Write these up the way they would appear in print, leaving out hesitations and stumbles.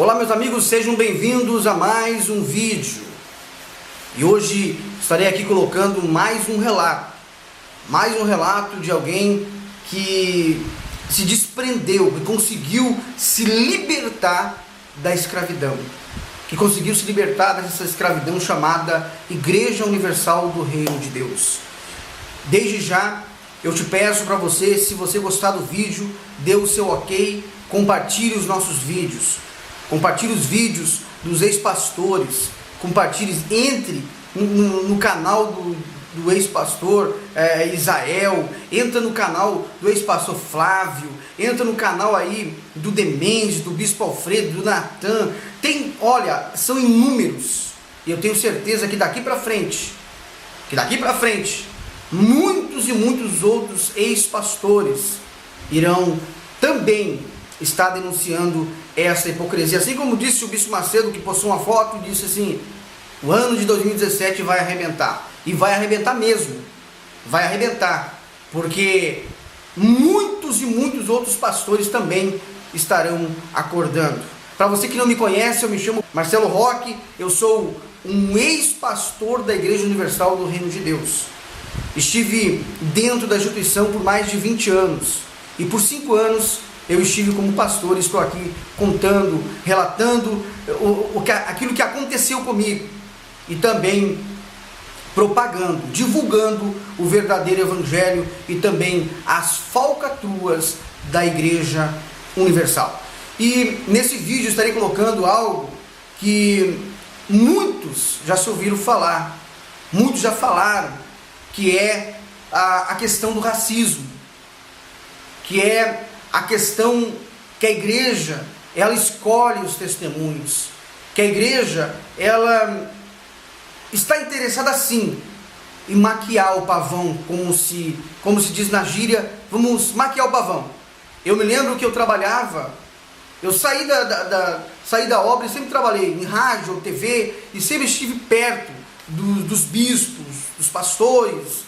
Olá meus amigos, sejam bem-vindos a mais um vídeo. E hoje estarei aqui colocando mais um relato de alguém que se desprendeu, que conseguiu se libertar da escravidão, que conseguiu se libertar dessa escravidão chamada Igreja Universal do Reino de Deus. Desde já, eu te peço para você, se você gostar do vídeo, dê o seu ok, compartilhe os nossos vídeos, compartilhe os vídeos dos ex-pastores, entre no canal do ex-pastor Isael, entra no canal do ex-pastor Flávio, entra no canal aí do Demendes, do Bispo Alfredo, do Natan. São inúmeros, e eu tenho certeza que daqui para frente, muitos e muitos outros ex-pastores irão também estar denunciando essa hipocrisia. Assim como disse o Bispo Macedo, que postou uma foto e disse assim: o ano de 2017 vai arrebentar. E vai arrebentar mesmo. Vai arrebentar. Porque muitos e muitos outros pastores também estarão acordando. Para você que não me conhece, eu me chamo Marcelo Roque. Eu sou um ex-pastor da Igreja Universal do Reino de Deus. Estive dentro da instituição por mais de 20 anos. E por 5 anos eu estive como pastor e estou aqui contando, relatando aquilo que aconteceu comigo. E também propagando, divulgando o verdadeiro evangelho e também as falcatruas da Igreja Universal. E nesse vídeo estarei colocando algo que muitos já se ouviram falar, muitos já falaram, que é a questão do racismo, que é a questão que a igreja, ela escolhe os testemunhos, que a igreja, ela está interessada sim em maquiar o pavão, como se diz na gíria, vamos maquiar o pavão. Eu me lembro que eu trabalhava, eu saí da obra e sempre trabalhei em rádio ou TV e sempre estive perto dos bispos, dos pastores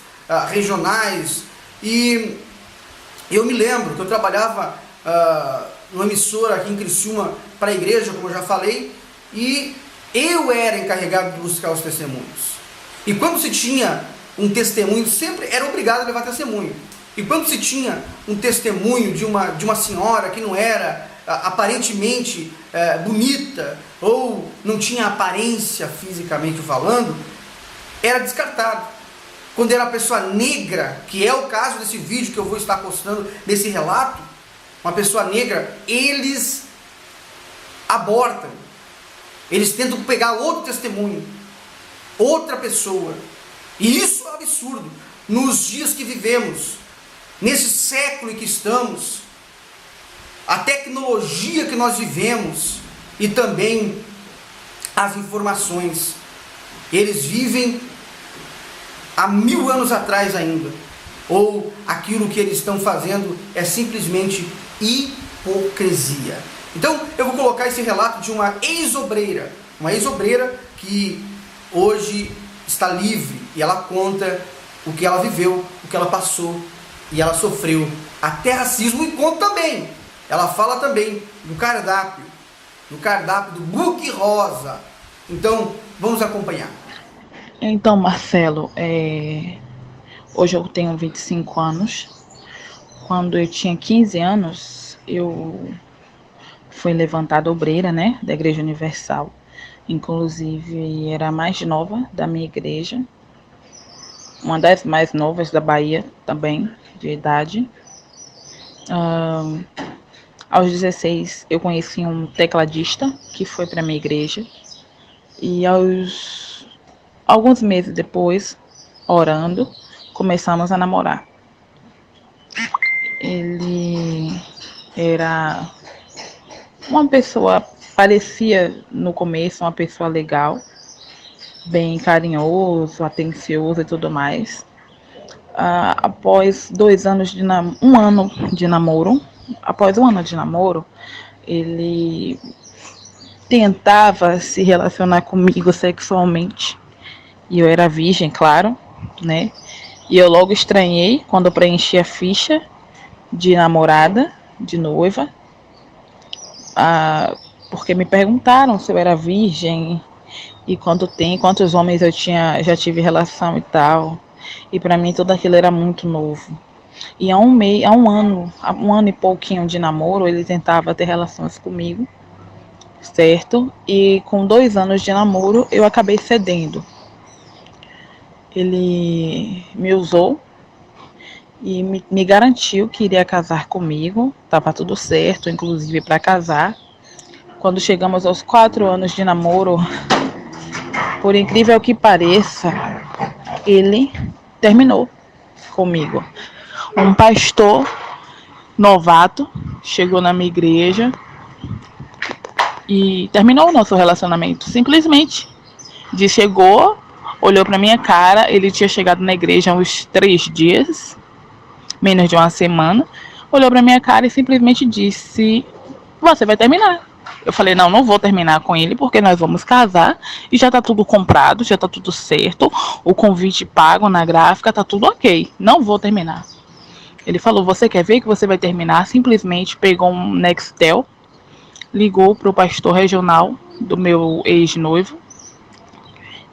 regionais. E eu me lembro que eu trabalhava numa emissora aqui em Criciúma para a igreja, como eu já falei, e eu era encarregado de buscar os testemunhos. E quando se tinha um testemunho, sempre era obrigado a levar testemunho. E quando se tinha um testemunho de uma senhora que não era aparentemente bonita, ou não tinha aparência fisicamente falando, era descartado. Quando era uma pessoa negra, que é o caso desse vídeo que eu vou estar postando, desse relato, uma pessoa negra, eles abortam. Eles tentam pegar outro testemunho, outra pessoa. E isso é um absurdo. Nos dias que vivemos, nesse século em que estamos, a tecnologia que nós vivemos e também as informações, eles vivem há 1000 anos atrás ainda. Ou aquilo que eles estão fazendo é simplesmente hipocrisia. Então eu vou colocar esse relato de uma ex-obreira que hoje está livre, e ela conta o que ela viveu, o que ela passou, e ela sofreu até racismo, e conta também, ela fala também do cardápio do book rosa. Então vamos acompanhar. Então, Marcelo, hoje eu tenho 25 anos. Quando eu tinha 15 anos, eu fui levantada obreira, da Igreja Universal. Inclusive, era a mais nova da minha igreja. Uma das mais novas da Bahia também, de idade. Aos 16, eu conheci um tecladista que foi para minha igreja. E alguns meses depois, orando, começamos a namorar. Ele era uma pessoa, parecia no começo uma pessoa legal, bem carinhoso, atencioso e tudo mais. Após 2 anos de um ano de namoro, ele tentava se relacionar comigo sexualmente. E eu era virgem, claro, E eu logo estranhei quando eu preenchi a ficha de namorada, de noiva. porque me perguntaram se eu era virgem e quantos homens eu já tive relação e tal. E para mim tudo aquilo era muito novo. E há um ano e pouquinho de namoro, ele tentava ter relações comigo, certo? E com 2 anos de namoro, eu acabei cedendo. Ele me usou e me garantiu que iria casar comigo, estava tudo certo, inclusive para casar. Quando chegamos aos 4 anos de namoro, por incrível que pareça, ele terminou comigo. Um pastor novato chegou na minha igreja e terminou o nosso relacionamento. Simplesmente. Chegou, olhou pra minha cara, ele tinha chegado na igreja há uns 3 dias, menos de uma semana, olhou pra minha cara e simplesmente disse: você vai terminar. Eu falei: não vou terminar com ele, porque nós vamos casar e já tá tudo comprado, já tá tudo certo, o convite pago na gráfica, tá tudo ok, não vou terminar. Ele falou: você quer ver que você vai terminar? Simplesmente pegou um Nextel, ligou pro pastor regional do meu ex-noivo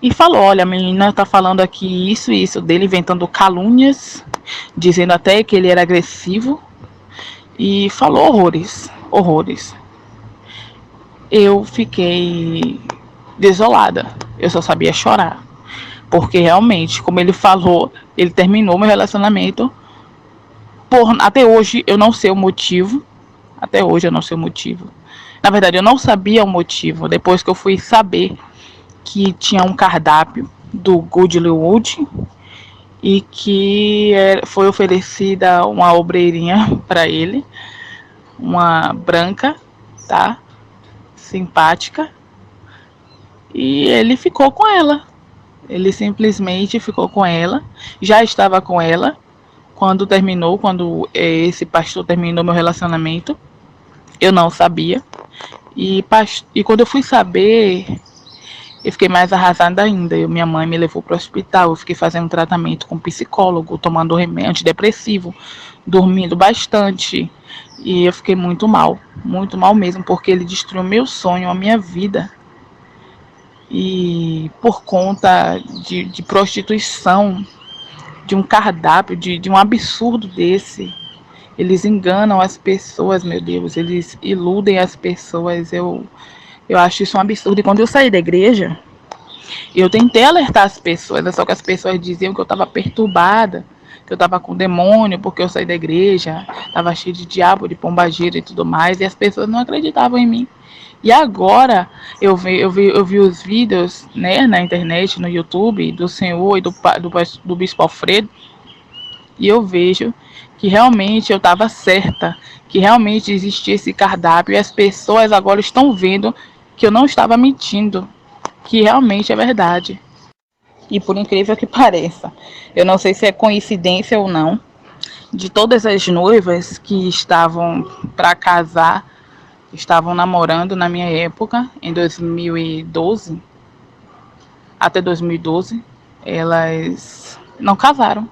e falou: olha, a menina tá falando aqui isso e isso dele, inventando calúnias, dizendo até que ele era agressivo, e falou horrores. Eu fiquei desolada, eu só sabia chorar, porque realmente, como ele falou, ele terminou meu relacionamento. Até hoje eu não sei o motivo. Na verdade, eu não sabia o motivo. Depois que eu fui saber que tinha um cardápio do Goodlywood e que foi oferecida uma obreirinha para ele, uma branca, tá? Simpática. E ele ficou com ela. Ele simplesmente ficou com ela. Já estava com ela quando esse pastor terminou meu relacionamento. Eu não sabia. E quando eu fui saber, eu fiquei mais arrasada ainda. Minha mãe me levou para o hospital. Eu fiquei fazendo tratamento com psicólogo, tomando remédio antidepressivo, dormindo bastante. E eu fiquei muito mal mesmo, porque ele destruiu meu sonho, a minha vida. E por conta de prostituição, de um cardápio, de um absurdo desse. Eles enganam as pessoas, meu Deus. Eles iludem as pessoas. Eu acho isso um absurdo. E quando eu saí da igreja, eu tentei alertar as pessoas, só que as pessoas diziam que eu estava perturbada, que eu estava com demônio, porque eu saí da igreja, estava cheio de diabo, de pombagira e tudo mais, e as pessoas não acreditavam em mim. E agora eu vi os vídeos, né, na internet, no YouTube, do Senhor e do Bispo Alfredo, e eu vejo que realmente eu estava certa, que realmente existia esse cardápio, e as pessoas agora estão vendo que eu não estava mentindo, que realmente é verdade. E por incrível que pareça, eu não sei se é coincidência ou não, de todas as noivas que estavam para casar, estavam namorando na minha época, em 2012, até 2012, elas não casaram,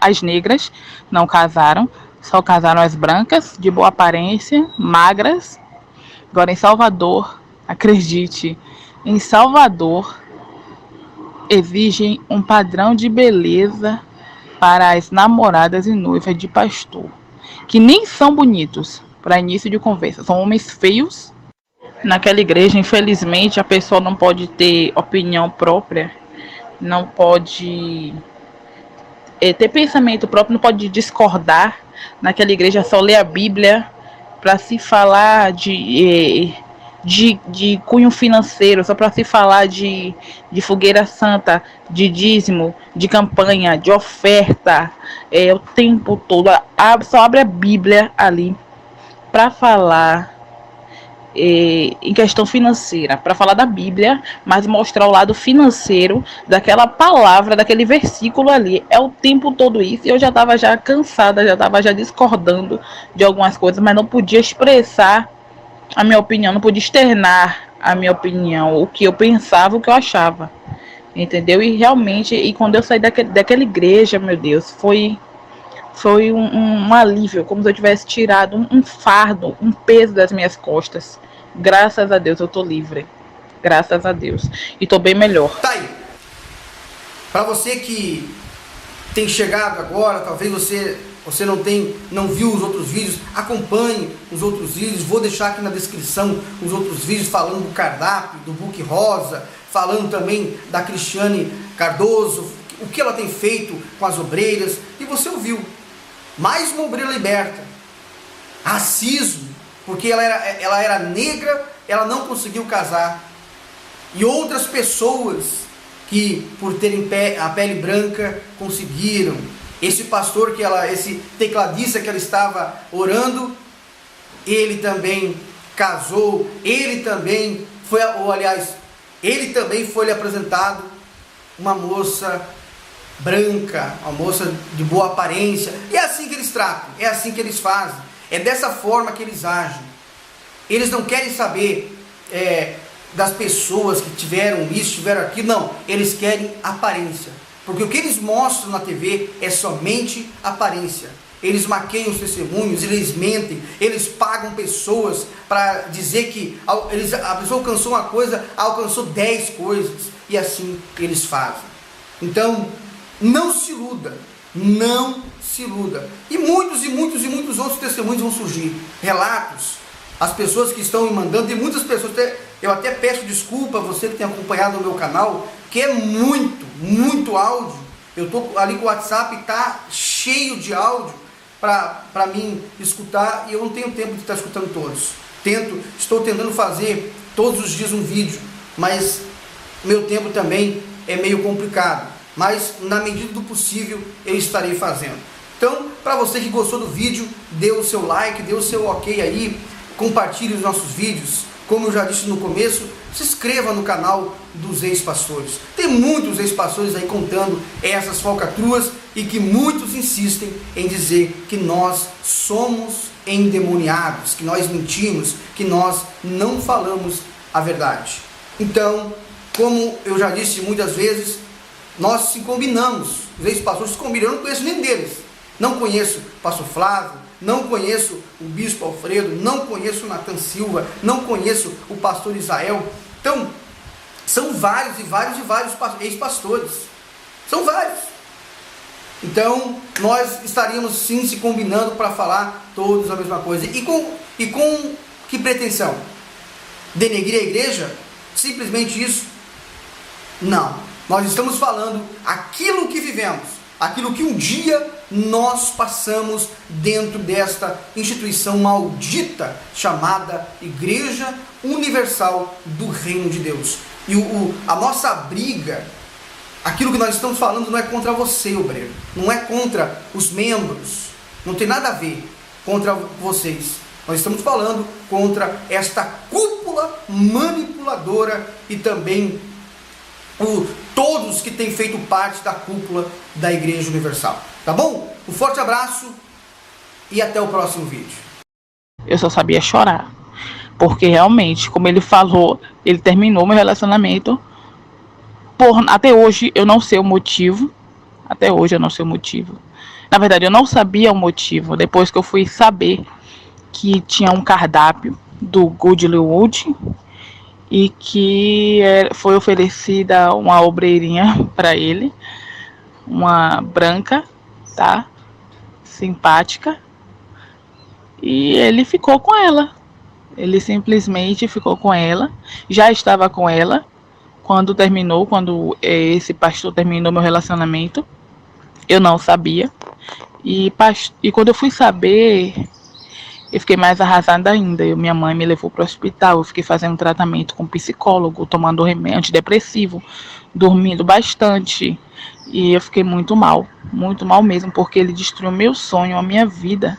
as negras não casaram, só casaram as brancas, de boa aparência, magras. Agora em Salvador, acredite, em Salvador exigem um padrão de beleza para as namoradas e noivas de pastor, que nem são bonitos para início de conversa, são homens feios. Naquela igreja, infelizmente, a pessoa não pode ter opinião própria, não pode ter pensamento próprio, não pode discordar. Naquela igreja só lê a Bíblia para se falar de cunho financeiro, só para se falar de fogueira santa, de dízimo, de campanha, de oferta, o tempo todo. Só abre a Bíblia ali para falar em questão financeira, para falar da Bíblia, mas mostrar o lado financeiro daquela palavra, daquele versículo ali. É o tempo todo isso. E eu já estava cansada, já estava discordando de algumas coisas, mas não podia expressar a minha opinião, não podia externar a minha opinião, o que eu pensava, o que eu achava, entendeu? E realmente, quando eu saí daquela igreja, meu Deus, foi um alívio, como se eu tivesse tirado um fardo, um peso das minhas costas, Graças a Deus eu tô livre. Graças a Deus. E tô bem melhor. Tá aí. Para você que tem chegado agora, talvez você não viu os outros vídeos, acompanhe os outros vídeos. Vou deixar aqui na descrição os outros vídeos falando do cardápio, do Book Rosa, falando também da Cristiane Cardoso, o que ela tem feito com as obreiras. E você ouviu. Mais uma obreira liberta. Racismo, porque ela era negra, ela não conseguiu casar. E outras pessoas que, por terem a pele branca, conseguiram. Esse pastor esse tecladista que ela estava orando, ele também casou, ele também ele também foi lhe apresentado uma moça branca, uma moça de boa aparência. E é assim que eles tratam, é assim que eles fazem, é dessa forma que eles agem. Eles não querem saber das pessoas que tiveram isso, tiveram aquilo, não, eles querem aparência, porque o que eles mostram na TV é somente aparência. Eles maqueiam os testemunhos, eles mentem, eles pagam pessoas para dizer que a pessoa alcançou uma coisa, alcançou 10 coisas, e assim eles fazem. Então, não se iluda, não se iluda. E muitos outros testemunhos vão surgir, relatos, as pessoas que estão me mandando, e muitas pessoas, eu até peço desculpa a você que tem acompanhado o meu canal, que é muito áudio. Eu estou ali com o WhatsApp, está cheio de áudio para mim escutar, e eu não tenho tempo de estar escutando todos. Estou tentando fazer todos os dias um vídeo, mas meu tempo também é meio complicado, mas na medida do possível eu estarei fazendo. Então, para você que gostou do vídeo, dê o seu like, dê o seu ok aí, compartilhe os nossos vídeos. Como eu já disse no começo, se inscreva no canal dos ex-pastores. Tem muitos ex-pastores aí contando essas falcatruas, e que muitos insistem em dizer que nós somos endemoniados, que nós mentimos, que nós não falamos a verdade. Então, como eu já disse muitas vezes, nós se combinamos, os ex-pastores se combinam. Eu não conheço nenhum deles. Não conheço o pastor Flávio, não conheço o bispo Alfredo, não conheço o Natan Silva, não conheço o pastor Israel. Então, são vários ex-pastores. São vários. Então, nós estaríamos sim se combinando para falar todos a mesma coisa. E com que pretensão? Denegrir a igreja? Simplesmente isso? Não. Nós estamos falando aquilo que vivemos, aquilo que um dia nós passamos dentro desta instituição maldita chamada Igreja Universal do Reino de Deus. E a nossa briga, aquilo que nós estamos falando, não é contra você, obreiro, não é contra os membros, não tem nada a ver contra vocês. Nós estamos falando contra esta cúpula manipuladora e também todos que têm feito parte da cúpula da Igreja Universal. Tá bom? Um forte abraço e até o próximo vídeo. Eu só sabia chorar, porque realmente, como ele falou, ele terminou meu relacionamento. Até hoje eu não sei o motivo. Até hoje eu não sei o motivo. Na verdade, eu não sabia o motivo. Depois que eu fui saber que tinha um cardápio do Goodlywood e que foi oferecida uma obreirinha para ele, uma branca, tá? Simpática. E ele ficou com ela. Ele simplesmente ficou com ela. Já estava com ela quando esse pastor terminou meu relacionamento. Eu não sabia. E quando eu fui saber, eu fiquei mais arrasada ainda. Minha mãe me levou para o hospital. Eu fiquei fazendo tratamento com psicólogo, tomando remédio antidepressivo, dormindo bastante. E eu fiquei muito mal mesmo, porque ele destruiu meu sonho, a minha vida.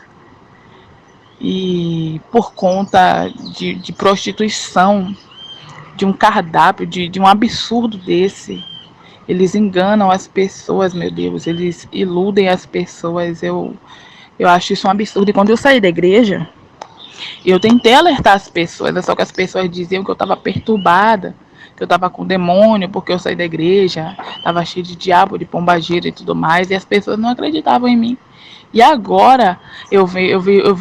E por conta de prostituição, de um cardápio, de um absurdo desse, eles enganam as pessoas, meu Deus, eles iludem as pessoas. Eu acho isso um absurdo. E quando eu saí da igreja, eu tentei alertar as pessoas, só que as pessoas diziam que eu estava perturbada, que eu estava com demônio, porque eu saí da igreja, estava cheio de diabo, de pombagira e tudo mais, e as pessoas não acreditavam em mim. E agora eu vi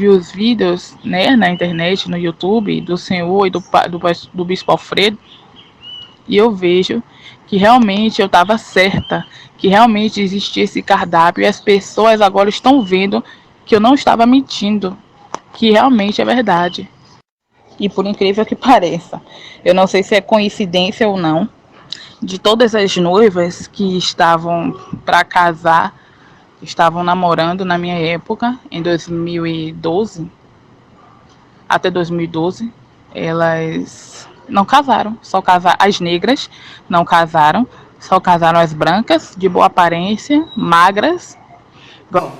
os vídeos, né, na internet, no YouTube, do senhor e do bispo Alfredo, e eu vejo que realmente eu estava certa, que realmente existia esse cardápio, e as pessoas agora estão vendo que eu não estava mentindo, que realmente é verdade. E por incrível que pareça, eu não sei se é coincidência ou não, de todas as noivas que estavam para casar, estavam namorando na minha época, em 2012, até 2012, elas não casaram, só casaram as negras, não casaram, só casaram as brancas, de boa aparência, magras. Bom,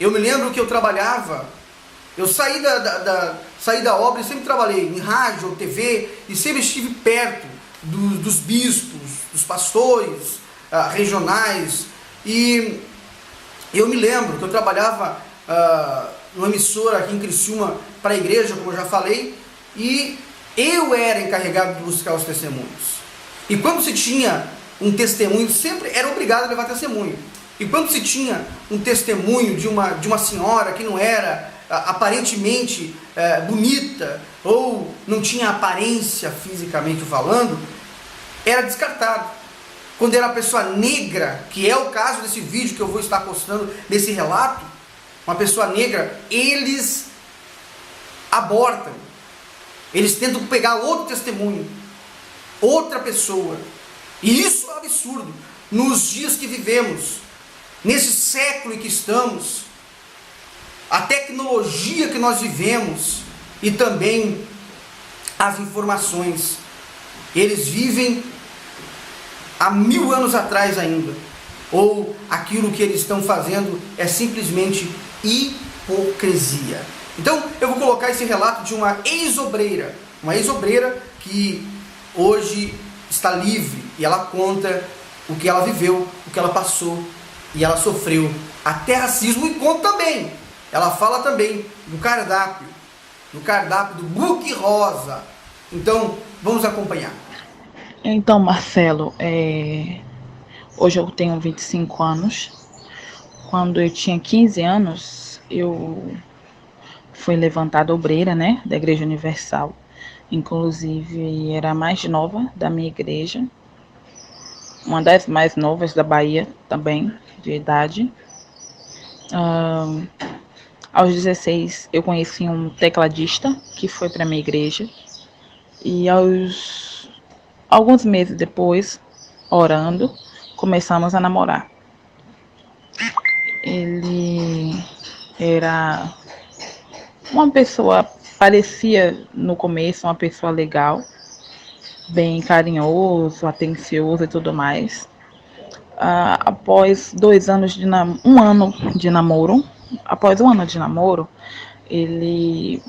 eu me lembro que eu trabalhava, eu saí da obra e sempre trabalhei em rádio, TV, e sempre estive perto dos bispos, dos pastores regionais, e eu me lembro que eu trabalhava numa emissora aqui em Criciúma para a igreja, como eu já falei, e eu era encarregado de buscar os testemunhos. E quando se tinha um testemunho, sempre era obrigado a levar testemunho. E quando se tinha um testemunho de uma senhora que não era aparentemente bonita, ou não tinha aparência fisicamente falando, era descartado. Quando era uma pessoa negra, que é o caso desse vídeo que eu vou estar postando, desse relato, uma pessoa negra, eles abortam. Eles tentam pegar outro testemunho, outra pessoa. E isso é um absurdo. Nos dias que vivemos, nesse século em que estamos, a tecnologia que nós vivemos e também as informações, eles vivem há 1000 anos atrás ainda, ou aquilo que eles estão fazendo é simplesmente hipocrisia. Então eu vou colocar esse relato de uma ex-obreira que hoje está livre, e ela conta o que ela viveu, o que ela passou, e ela sofreu até racismo, e conta também, ela fala também do cardápio do book rosa. Então vamos acompanhar. Então, Marcelo, hoje eu tenho 25 anos. Quando eu tinha 15 anos, eu fui levantada obreira, né, da Igreja Universal. Inclusive, era a mais nova da minha igreja. Uma das mais novas da Bahia também, de idade. Aos 16, eu conheci um tecladista que foi para minha igreja. E alguns meses depois, orando, começamos a namorar. Ele era uma pessoa, parecia no começo uma pessoa legal, bem carinhoso, atencioso e tudo mais. Após um ano de namoro, ele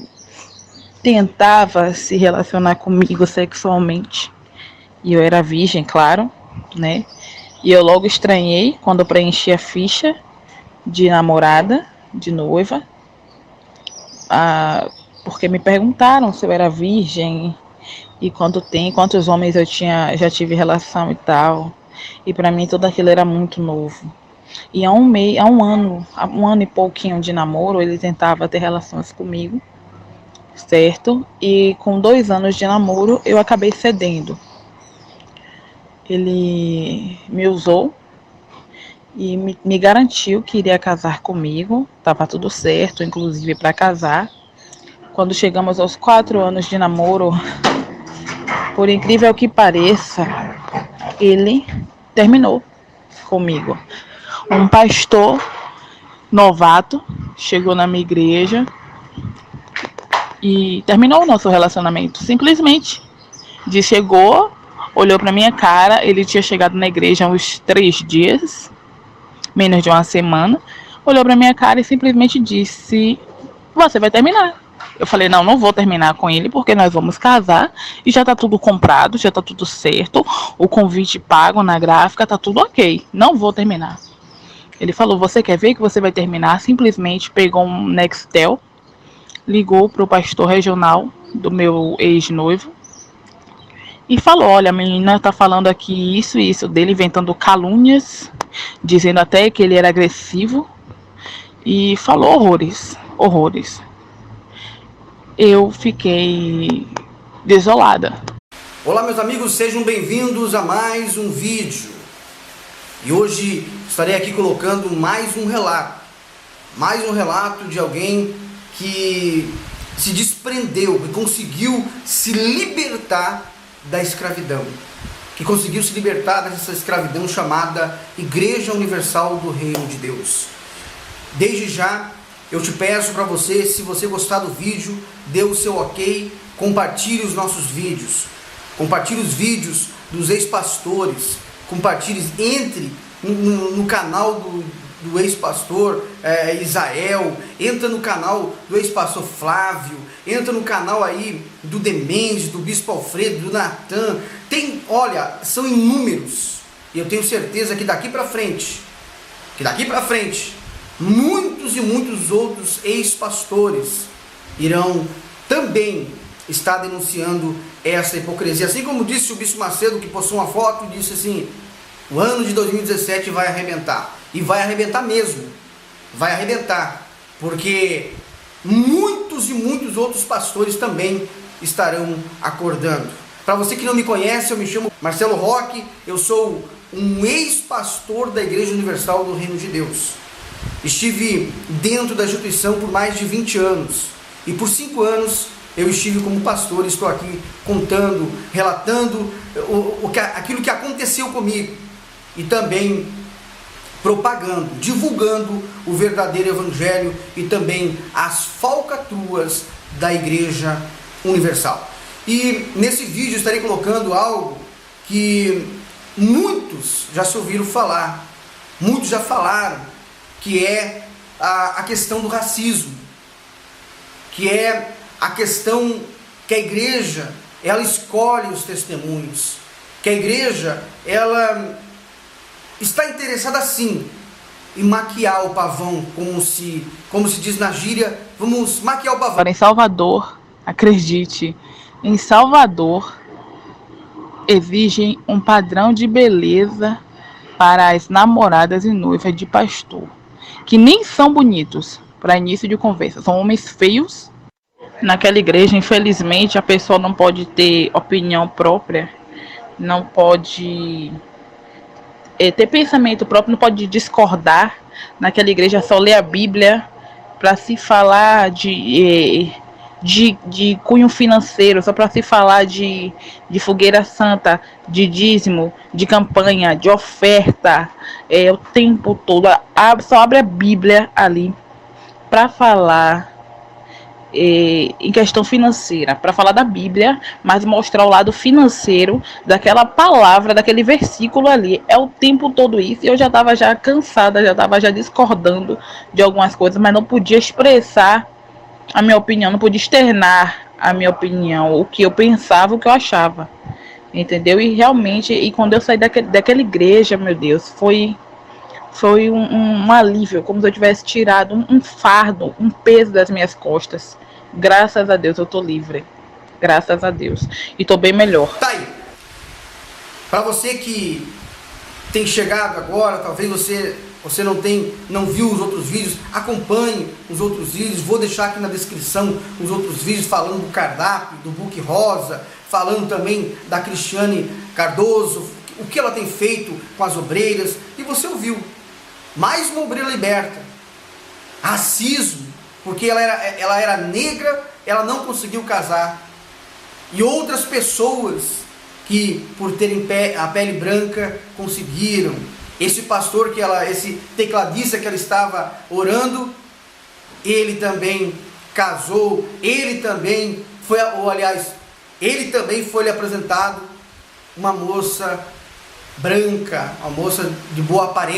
tentava se relacionar comigo sexualmente. E eu era virgem, claro, né? E eu logo estranhei quando eu preenchi a ficha de namorada, de noiva, porque me perguntaram se eu era virgem e quantos homens eu já tive relação e tal. E para mim tudo aquilo era muito novo. E há um ano e pouquinho de namoro, ele tentava ter relações comigo, certo? E com 2 anos de namoro, eu acabei cedendo. Ele me usou e me garantiu que iria casar comigo, estava tudo certo, inclusive para casar. Quando chegamos aos 4 anos de namoro, por incrível que pareça, ele terminou comigo. Um pastor novato chegou na minha igreja e terminou o nosso relacionamento. Simplesmente chegou, olhou para minha cara. Ele tinha chegado na igreja há uns 3 dias, menos de uma semana. Olhou para minha cara e simplesmente disse: você vai terminar. Eu falei: não vou terminar com ele, porque nós vamos casar e já tá tudo comprado, já tá tudo certo, o convite pago na gráfica, tá tudo ok, não vou terminar. Ele falou: você quer ver que você vai terminar? Simplesmente pegou um Nextel, ligou pro pastor regional do meu ex-noivo e falou: olha, a menina tá falando aqui isso e isso dele, inventando calúnias, dizendo até que ele era agressivo e falou horrores, horrores. Eu fiquei desolada. Olá, meus amigos, sejam bem-vindos a mais um vídeo. E hoje estarei aqui colocando mais um relato de alguém que se desprendeu, que conseguiu se libertar da escravidão, que conseguiu se libertar dessa escravidão chamada Igreja Universal do Reino de Deus. Desde já, eu te peço para você, se você gostar do vídeo, dê o seu ok, compartilhe os nossos vídeos, compartilhe os vídeos dos ex-pastores, compartilhe, entre no canal do ex-pastor Isael, entra no canal do ex-pastor Flávio, entra no canal aí do Demendes, do Bispo Alfredo, do Natan. Olha, são inúmeros, e eu tenho certeza que daqui para frente, muitos e muitos outros ex-pastores irão também estar denunciando essa hipocrisia. Assim como disse o Bispo Macedo, que postou uma foto e disse assim: o ano de 2017 vai arrebentar. E vai arrebentar mesmo. Vai arrebentar. Porque muitos e muitos outros pastores também estarão acordando. Para você que não me conhece, eu me chamo Marcelo Roque. Eu sou um ex-pastor da Igreja Universal do Reino de Deus. Estive dentro da instituição por mais de 20 anos. E por 5 anos eu estive como pastor. Estou aqui contando, relatando aquilo que aconteceu comigo. E também propagando, divulgando o verdadeiro evangelho e também as falcatruas da Igreja Universal. E nesse vídeo estarei colocando algo que muitos já se ouviram falar, muitos já falaram, que é a questão do racismo, que é a questão que a igreja, ela escolhe os testemunhos, que a igreja, ela está interessada sim em maquiar o pavão, como se diz na gíria, vamos maquiar o pavão. Agora, em Salvador, acredite, em Salvador exigem um padrão de beleza para as namoradas e noivas de pastor, que nem são bonitos para início de conversa, são homens feios. Naquela igreja, infelizmente, a pessoa não pode ter opinião própria, não pode ter pensamento próprio, não pode discordar. Naquela igreja só lê a Bíblia. Para se falar de cunho financeiro, só para se falar de fogueira santa, de dízimo, de campanha, de oferta, o tempo todo. Só abre a Bíblia ali para falar em questão financeira, para falar da Bíblia, mas mostrar o lado financeiro daquela palavra, daquele versículo ali. É o tempo todo isso, e eu já estava cansada, já estava discordando de algumas coisas, mas não podia expressar a minha opinião, não podia externar a minha opinião, o que eu pensava, o que eu achava, entendeu? E realmente, quando eu saí daquela igreja, meu Deus, foi um alívio, como se eu tivesse tirado um fardo, um peso das minhas costas. Graças a Deus eu tô livre. Graças a Deus. E tô bem melhor. Tá aí. Para você que tem chegado agora, talvez você não viu os outros vídeos, acompanhe os outros vídeos. Vou deixar aqui na descrição os outros vídeos falando do cardápio, do Book Rosa, falando também da Cristiane Cardoso, o que ela tem feito com as obreiras. E você ouviu. Mais uma obreira liberta. Racismo, porque ela era negra, ela não conseguiu casar. E outras pessoas que, por terem a pele branca, conseguiram. Esse pastor, esse tecladista que ela estava orando, ele também casou, ele também foi lhe apresentado uma moça branca, uma moça de boa aparência.